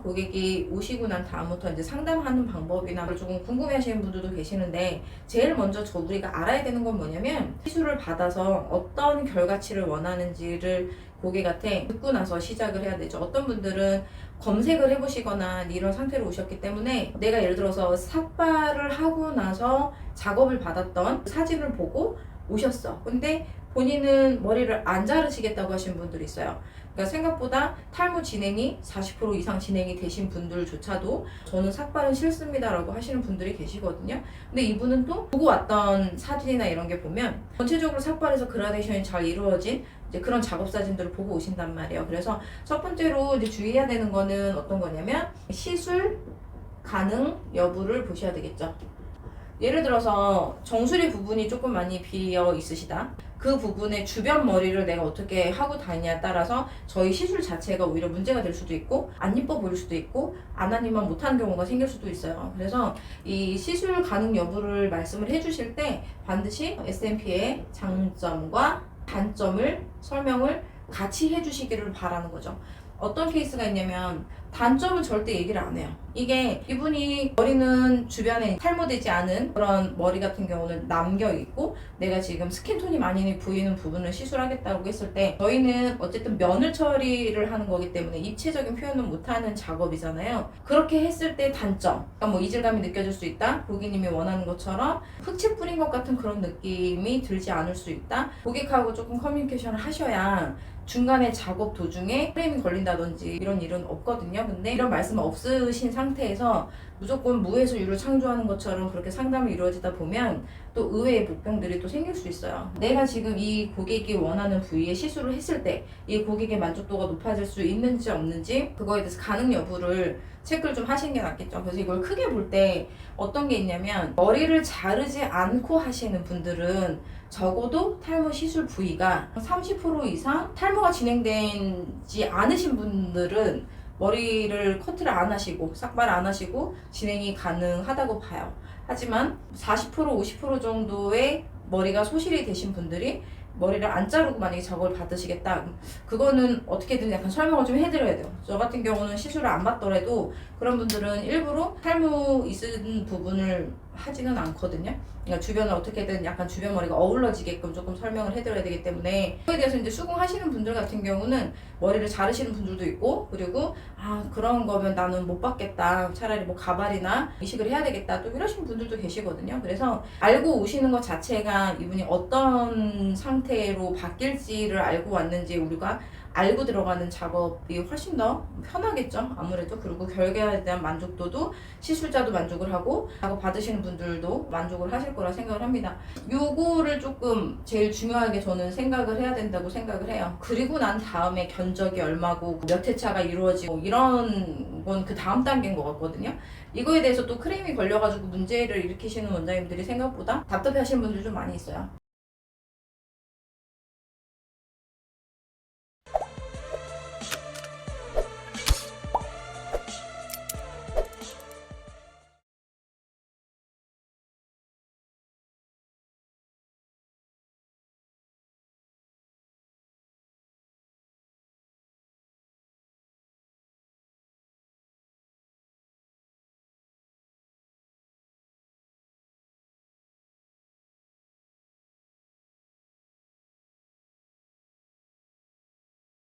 고객이 오시고 난 다음부터 이제 상담하는 방법이나 걸 조금 궁금해하시는 분들도 계시는데, 제일 먼저 우리가 알아야 되는 건 뭐냐면, 시술을 받아서 어떤 결과치를 원하는지를 고객한테 듣고 나서 시작을 해야 되죠. 어떤 분들은 검색을 해보시거나 이런 상태로 오셨기 때문에, 내가 예를 들어서 삭발을 하고 나서 작업을 받았던 사진을 보고 오셨어. 근데 본인은 머리를 안 자르시겠다고 하신 분들이 있어요. 그러니까 생각보다 탈모 진행이 40% 이상 진행이 되신 분들조차도 저는 삭발은 싫습니다 라고 하시는 분들이 계시거든요. 근데 이분은 또 보고 왔던 사진이나 이런 게 보면 전체적으로 삭발해서 그라데이션이 잘 이루어진 이제 그런 작업 사진들을 보고 오신단 말이에요. 그래서 첫 번째로 이제 주의해야 되는 거는 어떤 거냐면, 시술 가능 여부를 보셔야 되겠죠. 예를 들어서 정수리 부분이 조금 많이 비어 있으시다. 그 부분의 주변 머리를 내가 어떻게 하고 다니냐에 따라서 저희 시술 자체가 오히려 문제가 될 수도 있고, 안 이뻐 보일 수도 있고, 안 하니만 못하는 경우가 생길 수도 있어요. 그래서 이 시술 가능 여부를 말씀을 해주실 때 반드시 SNP의 장점과 단점을 설명을 같이 해주시기를 바라는 거죠. 어떤 케이스가 있냐면, 단점은 절대 얘기를 안 해요. 이게 이분이 머리는 주변에 탈모되지 않은 그런 머리 같은 경우는 남겨 있고, 내가 지금 스킨톤이 많이 보이는 부분을 시술하겠다고 했을 때, 저희는 어쨌든 면을 처리를 하는 거기 때문에 입체적인 표현은 못하는 작업이잖아요. 그렇게 했을 때 단점, 그러니까 뭐 이질감이 느껴질 수 있다, 고객님이 원하는 것처럼 흑채 뿌린 것 같은 그런 느낌이 들지 않을 수 있다. 고객하고 조금 커뮤니케이션을 하셔야 중간에 작업 도중에 프레임이 걸린다든지 이런 일은 없거든요. 근데 이런 말씀 없으신 상태에서 무조건 무에서 유를 창조하는 것처럼 그렇게 상담이 이루어지다 보면 또 의외의 복병들이 또 생길 수 있어요. 내가 지금 이 고객이 원하는 부위에 시술을 했을 때 이 고객의 만족도가 높아질 수 있는지 없는지, 그거에 대해서 가능 여부를 체크를 좀 하시는 게 낫겠죠. 그래서 이걸 크게 볼 때 어떤 게 있냐면, 머리를 자르지 않고 하시는 분들은 적어도 탈모 시술 부위가 30% 이상 탈모가 진행되지 않으신 분들은 머리를 커트를 안 하시고 삭발 안 하시고 진행이 가능하다고 봐요. 하지만 40% 50% 정도의 머리가 소실이 되신 분들이 머리를 안 자르고 만약에 작업을 받으시겠다, 그거는 어떻게든 약간 설명을 좀 해드려야 돼요. 저 같은 경우는 시술을 안 받더라도 그런 분들은 일부러 탈모 있은 부분을 하지는 않거든요. 그러니까 주변을 어떻게든 약간 주변 머리가 어우러지게끔 조금 설명을 해드려야 되기 때문에, 그거에 대해서 이제 수긍하시는 분들 같은 경우는 머리를 자르시는 분들도 있고, 그리고 그런 거면 나는 못 받겠다, 차라리 뭐 가발이나 이식을 해야 되겠다, 또 이러신 분들도 계시거든요. 그래서 알고 오시는 것 자체가 이분이 어떤 상태로 바뀔지를 알고 왔는지 우리가 알고 들어가는 작업이 훨씬 더 편하겠죠, 아무래도. 그리고 결과에 대한 만족도도 시술자도 만족을 하고 작업 받으시는 분들도 만족을 하실 거라 생각을 합니다. 요거를 조금 제일 중요하게 저는 생각을 해야 된다고 생각을 해요. 그리고 난 다음에 견적이 얼마고 몇 회차가 이루어지고 이런 건 그 다음 단계인 것 같거든요. 이거에 대해서 또 크레임이 걸려가지고 문제를 일으키시는 원장님들이 생각보다 답답해 하시는 분들 좀 많이 있어요.